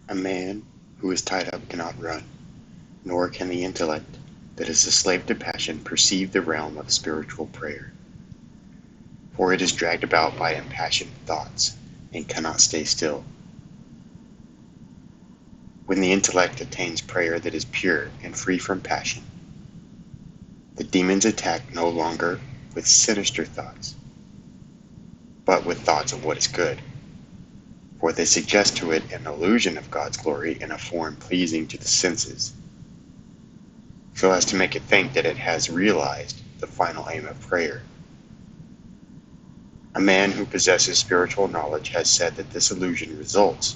A man who is tied up cannot run, nor can the intellect that is a slave to passion perceive the realm of spiritual prayer, for it is dragged about by impassioned thoughts and cannot stay still. When the intellect attains prayer that is pure and free from passion, the demons attack no longer with sinister thoughts, but with thoughts of what is good, for they suggest to it an illusion of God's glory in a form pleasing to the senses, so as to make it think that it has realized the final aim of prayer. A man who possesses spiritual knowledge has said that this illusion results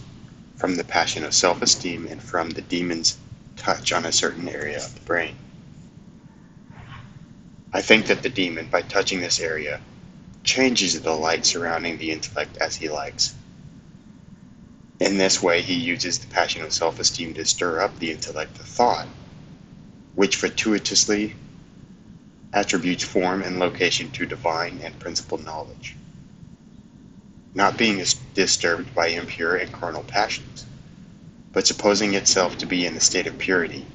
from the passion of self-esteem and from the demon's touch on a certain area of the brain. I think that the demon, by touching this area, changes the light surrounding the intellect as he likes. In this way, he uses the passion of self-esteem to stir up the intellect to thought, which fortuitously attributes form and location to divine and principal knowledge, not being disturbed by impure and carnal passions, but supposing itself to be in a state of purity.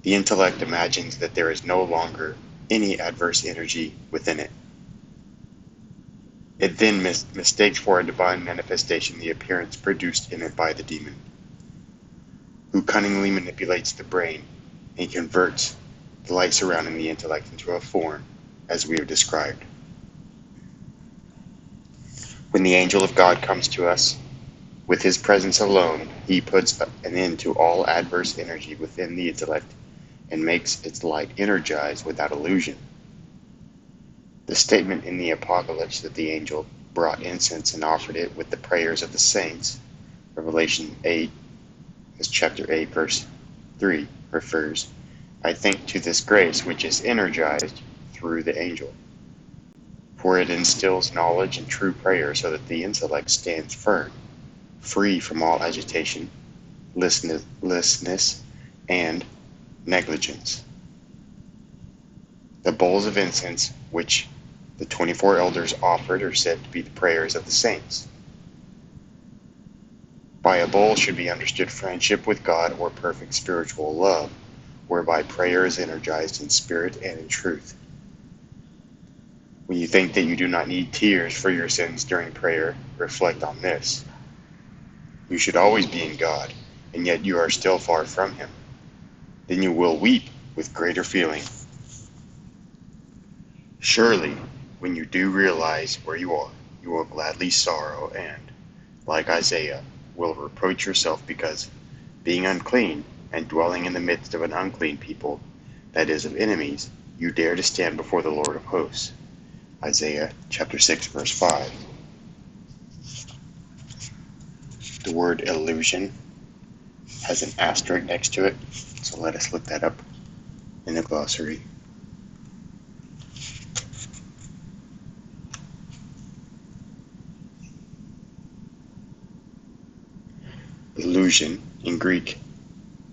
The intellect imagines that there is no longer any adverse energy within it. It then mistakes for a divine manifestation the appearance produced in it by the demon, who cunningly manipulates the brain and converts the light surrounding the intellect into a form, as we have described. When the angel of God comes to us, with his presence alone, he puts an end to all adverse energy within the intellect and makes its light energized without illusion. The statement in the Apocalypse that the angel brought incense and offered it with the prayers of the saints, Revelation 8, chapter 8, verse 3, refers, I think, to this grace which is energized through the angel. For it instills knowledge and true prayer so that the intellect stands firm, free from all agitation, listlessness, and negligence. The bowls of incense which the 24 elders offered are said to be the prayers of the saints. By a bowl should be understood friendship with God or perfect spiritual love, whereby prayer is energized in spirit and in truth. When you think that you do not need tears for your sins during prayer, reflect on this. You should always be in God, and yet you are still far from Him. Then you will weep with greater feeling. Surely, when you do realize where you are, you will gladly sorrow and, like Isaiah, will reproach yourself because, being unclean and dwelling in the midst of an unclean people, that is, of enemies, you dare to stand before the Lord of hosts. Isaiah chapter 6, verse 5. The word illusion has an asterisk next to it, so let us look that up in the glossary. Illusion, in Greek,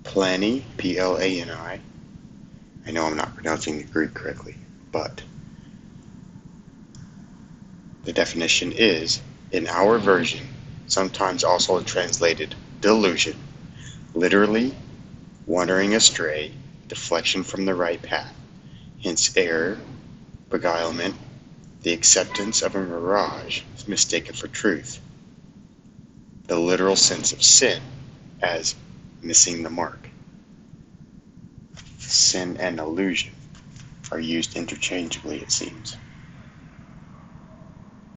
plani, P-L-A-N-I. I know I'm not pronouncing the Greek correctly, but the definition is, in our version, sometimes also translated delusion, literally wandering astray, deflection from the right path, hence error, beguilement, the acceptance of a mirage mistaken for truth. The literal sense of sin as missing the mark. Sin and illusion are used interchangeably, it seems.